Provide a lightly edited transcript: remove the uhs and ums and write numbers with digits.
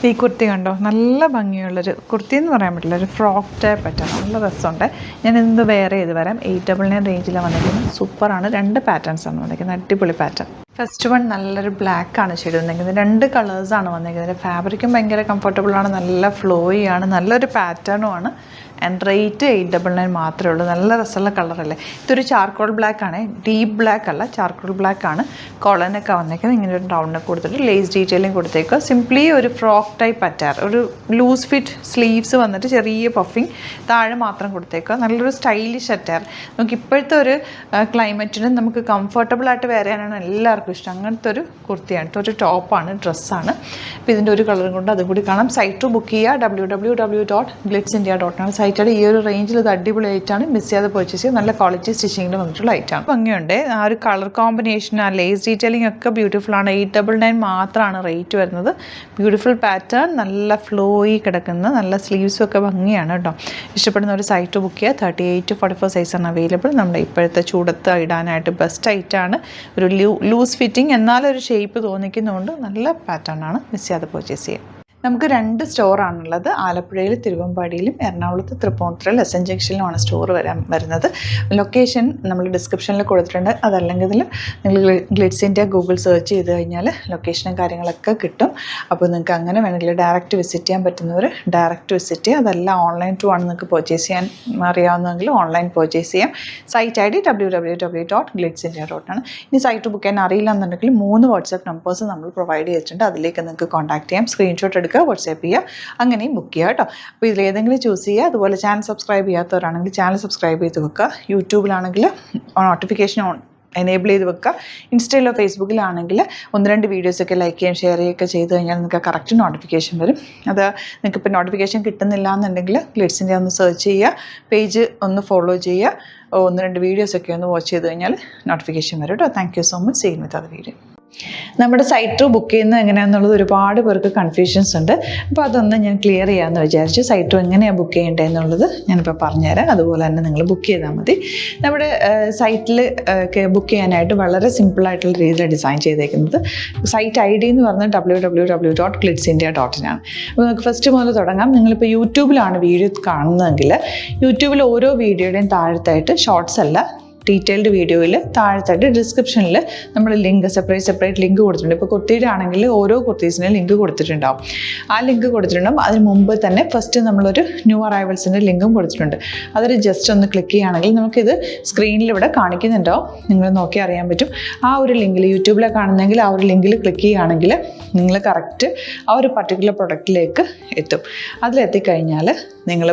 ഈ കുർത്തി കണ്ടോ, നല്ല ഭംഗിയുള്ളൊരു കുർത്തി എന്ന് പറയാൻ പറ്റില്ല, ഒരു ഫ്രോക്ക് ടൈപ്പ് പാറ്റേൺ, നല്ല രസമുണ്ട്. ഞാൻ ഇന്ന് വേറെ ചെയ്ത് വരാം. 899 റേഞ്ചിലാണ് വന്നിരിക്കുന്നത്. സൂപ്പറാണ്. 2 പാറ്റേൺസാണ് വന്നിരിക്കുന്നത്, അടിപൊളി പാറ്റേൺ. ഫസ്റ്റ് വൺ നല്ലൊരു ബ്ലാക്കാണ് ഷെയ്ഡ് വന്നിരിക്കുന്നത്. 2 കളേഴ്സാണ് വന്നിരിക്കുന്നത്. ഫാബ്രിക്കും ഭയങ്കര കംഫർട്ടബിളാണ്, നല്ല ഫ്ലോയി ആണ്, നല്ലൊരു പാറ്റേണും ആണ്. ആൻഡ് റേറ്റ് 899 മാത്രമേ ഉള്ളൂ. നല്ല രസമുള്ള കളറല്ലേ. ഇതൊരു ചാർക്കോൾ ബ്ലാക്ക് ആണ്, ഡീപ്പ് ബ്ലാക്ക് അല്ല, ചാർക്കോൾ ബ്ലാക്ക് ആണ്. കോളനൊക്കെ വന്നേക്കുന്നത് ഇങ്ങനെ ഒരു റൗണ്ടൊക്കെ കൊടുത്തിട്ട് ലേസ് ഡീറ്റെയിലും കൊടുത്തേക്കുക. സിംപ്ലി ഒരു ഫ്രോക്ക് ടൈപ്പ് അറ്റാർ, ഒരു ലൂസ് ഫിറ്റ് സ്ലീവ്സ് വന്നിട്ട് ചെറിയ പഫിങ് താഴെ മാത്രം കൊടുത്തേക്കുക. നല്ലൊരു സ്റ്റൈലിഷ് അറ്റാർ. നമുക്ക് ഇപ്പോഴത്തെ ഒരു ക്ലൈമറ്റിന് നമുക്ക് കംഫർട്ടബിൾ ആയിട്ട് വരാനാണ് എല്ലാവർക്കും ഇഷ്ടം. അങ്ങനത്തെ ഒരു കുർത്തിയാണ്, ഒരു ടോപ്പാണ്, ഡ്രസ്സാണ്. അപ്പോൾ ഇതിൻ്റെ ഒരു കളറും കൊണ്ട് അതും കൂടി കാണാം. സൈറ്റ് ബുക്ക് ചെയ്യുക, www.glitzindia.com. സൈറ്റാണ്. ഈ ഒരു റേഞ്ചിൽ ഇത് അടിപൊളി ആയിട്ടാണ്, മിസ് ചെയ്യാതെ പർച്ചേസ് ചെയ്യുക. നല്ല ക്വാളിറ്റി സ്റ്റിച്ചിങ്ങിൽ വന്നിട്ടുള്ള ഐറ്റാണ്. ഭംഗിയുണ്ട്. ആ ഒരു കളർ കോമ്പിനേഷൻ, ആ ലേസ് ഡീറ്റെയിലിംഗ് ഒക്കെ ബ്യൂട്ടിഫുൾ ആണ്. 899 മാത്രമാണ് റേറ്റ് വരുന്നത്. ബ്യൂട്ടിഫുൾ പാറ്റേൺ, നല്ല ഫ്ലോയി കിടക്കുന്ന, നല്ല സ്ലീവ്സും ഒക്കെ ഭംഗിയാണ് കേട്ടോ. ഇഷ്ടപ്പെടുന്ന ഒരു സൈറ്റ് ബുക്ക് ചെയ്യുക. 38 to 44 സൈസാണ് അവൈലബിൾ. നമ്മുടെ ഇപ്പോഴത്തെ ചൂടത്ത് ഇടാനായിട്ട് ബെസ്റ്റ് ഐറ്റാണ്. ഒരു ലൂസ് ഫിറ്റിംഗ് എന്നാലൊരു ഷേപ്പ് തോന്നിക്കുന്നതുകൊണ്ട് നല്ല പാറ്റേൺ ആണ്, മിസ് ചെയ്യാതെ പർച്ചേസ് ചെയ്യുക. നമുക്ക് 2 സ്റ്റോറാണുള്ളത്. ആലപ്പുഴയിൽ തിരുവമ്പാടിയിലും എറണാകുളത്ത് തൃപ്പൂണിത്തുറയിൽ എസ് എൻ ജംഗ്ഷനിലുമാണ് സ്റ്റോർ വരുന്നത്. ലൊക്കേഷൻ നമ്മൾ ഡിസ്ക്രിപ്ഷനിൽ കൊടുത്തിട്ടുണ്ട്. അതല്ലെങ്കിൽ നിങ്ങൾ ഗ്ലിറ്റ്സ് ഇന്ത്യ ഗൂഗിൾ സെർച്ച് ചെയ്ത് കഴിഞ്ഞാൽ ലൊക്കേഷനും കാര്യങ്ങളൊക്കെ കിട്ടും. അപ്പോൾ നിങ്ങൾക്ക് അങ്ങനെ വേണമെങ്കിൽ ഡയറക്റ്റ് വിസിറ്റ് ചെയ്യാൻ പറ്റുന്നവർ ഡയറക്റ്റ് വിസിറ്റ് ചെയ്യുക. അതല്ല ഓൺലൈൻ ത്രൂ ആണ് നിങ്ങൾക്ക് പർച്ചേസ് ചെയ്യാൻ അറിയാവുന്നതെങ്കിൽ ഓൺലൈൻ പർച്ചേസ് ചെയ്യാം. Site I D www.glitzindia.com. ഇനി സൈറ്റ് ബുക്ക് ചെയ്യാൻ അറിയില്ല എന്നുണ്ടെങ്കിൽ 3 വാട്സാപ്പ് നമ്പേഴ്സ് നമ്മൾ പ്രൊവൈഡ് ചെയ്തിട്ടുണ്ട്. അതിലേക്ക് നിങ്ങൾക്ക് കോൺടാക്ട് ചെയ്യാം. സ്ക്രീൻഷോട്ട് എടുക്കുക, വാട്സാപ്പ് ചെയ്യുക, അങ്ങനെയും ബുക്ക് ചെയ്യുക കേട്ടോ. അപ്പോൾ ഇതിലേതെങ്കിലും ചൂസ് ചെയ്യുക. അതുപോലെ ചാനൽ സബ്സ്ക്രൈബ് ചെയ്യാത്തവരാണെങ്കിൽ ചാനൽ സബ്സ്ക്രൈബ് ചെയ്ത് വെക്കുക. യൂട്യൂബിലാണെങ്കിൽ നോട്ടിഫിക്കേഷൻ എനേബിൾ ചെയ്ത് വെക്കുക. ഇൻസ്റ്റയിലോ ഫേസ്ബുക്കിലാണെങ്കിൽ 1-2 വീഡിയോസൊക്കെ ലൈക്ക് ചെയ്യുകയും ഷെയർ ചെയ്യുകയൊക്കെ ചെയ്ത് കഴിഞ്ഞാൽ നിങ്ങൾക്ക് കറക്റ്റ് നോട്ടിഫിക്കേഷൻ വരും. അത് നിങ്ങൾക്ക് ഇപ്പോൾ നോട്ടിഫിക്കേഷൻ കിട്ടുന്നില്ല എന്നുണ്ടെങ്കിൽ ഗ്ലിറ്റ്സ് ഇന്ത്യ ഒന്ന് സെർച്ച് ചെയ്യുക, പേജ് ഒന്ന് ഫോളോ ചെയ്യുക, 1-2 വീഡിയോസൊക്കെ ഒന്ന് വാച്ച് ചെയ്ത് കഴിഞ്ഞാൽ നോട്ടിഫിക്കേഷൻ വരും കേട്ടോ. Thank you so much. Same വിത്ത് അത് വീഡിയോ. നമ്മുടെ സൈറ്റ് ബുക്ക് ചെയ്യുന്നത് എങ്ങനെയാണെന്നുള്ളത് ഒരുപാട് പേർക്ക് കൺഫ്യൂഷൻസ് ഉണ്ട്. അപ്പോൾ അതൊന്ന് ഞാൻ ക്ലിയർ ചെയ്യാമെന്ന് വിചാരിച്ചു. സൈറ്റ് എങ്ങനെയാണ് ബുക്ക് ചെയ്യേണ്ടതെന്നുള്ളത് ഞാനിപ്പോൾ പറഞ്ഞുതരാം. അതുപോലെ തന്നെ നിങ്ങൾ ബുക്ക് ചെയ്താൽ മതി. നമ്മുടെ സൈറ്റിൽ ബുക്ക് ചെയ്യാനായിട്ട് വളരെ സിമ്പിളായിട്ടുള്ള രീതിയിൽ ഡിസൈൻ ചെയ്തേക്കുന്നത്. സൈറ്റ് ഐ ഡി എന്ന് പറഞ്ഞാൽ www.glitzindia.com ആണ്. അപ്പോൾ നമുക്ക് ഫസ്റ്റ് മുതൽ തുടങ്ങാം. നിങ്ങളിപ്പോൾ യൂട്യൂബിലാണ് വീഡിയോ കാണുന്നതെങ്കിൽ യൂട്യൂബിൽ ഓരോ വീഡിയോയുടെയും താഴത്തായിട്ട് ഷോർട്സ് അല്ല, ഡീറ്റെയിൽഡ് വീഡിയോയിൽ താഴത്തായിട്ട് ഡിസ്ക്രിപ്ഷനിൽ നമ്മൾ ലിങ്ക് സെപ്പറേറ്റ് ലിങ്ക് കൊടുത്തിട്ടുണ്ട്. ഇപ്പോൾ കുർത്തിയുടെ ആണെങ്കിൽ ഓരോ കുർത്തീസിനും ലിങ്ക് കൊടുത്തിട്ടുണ്ടാവും. ആ ലിങ്ക് കൊടുത്തിട്ടുണ്ടാവും. അതിന് മുമ്പ് തന്നെ ഫസ്റ്റ് നമ്മളൊരു ന്യൂ അറൈവൽസിൻ്റെ ലിങ്കും കൊടുത്തിട്ടുണ്ട്. അതൊരു ജസ്റ്റ് ഒന്ന് ക്ലിക്ക് ചെയ്യുകയാണെങ്കിൽ നമുക്കിത് സ്ക്രീനിൽ ഇവിടെ കാണിക്കുന്നുണ്ടാവും. നിങ്ങൾ നോക്കി അറിയാൻ പറ്റും. ആ ഒരു ലിങ്കിൽ യൂട്യൂബിലെ കാണുന്നെങ്കിൽ ആ ഒരു ലിങ്കിൽ ക്ലിക്ക് ചെയ്യുകയാണെങ്കിൽ നിങ്ങൾ കറക്റ്റ് ആ ഒരു പർട്ടിക്കുലർ പ്രൊഡക്റ്റിലേക്ക് എത്തും. അതിലെത്തിക്കഴിഞ്ഞാൽ നിങ്ങൾ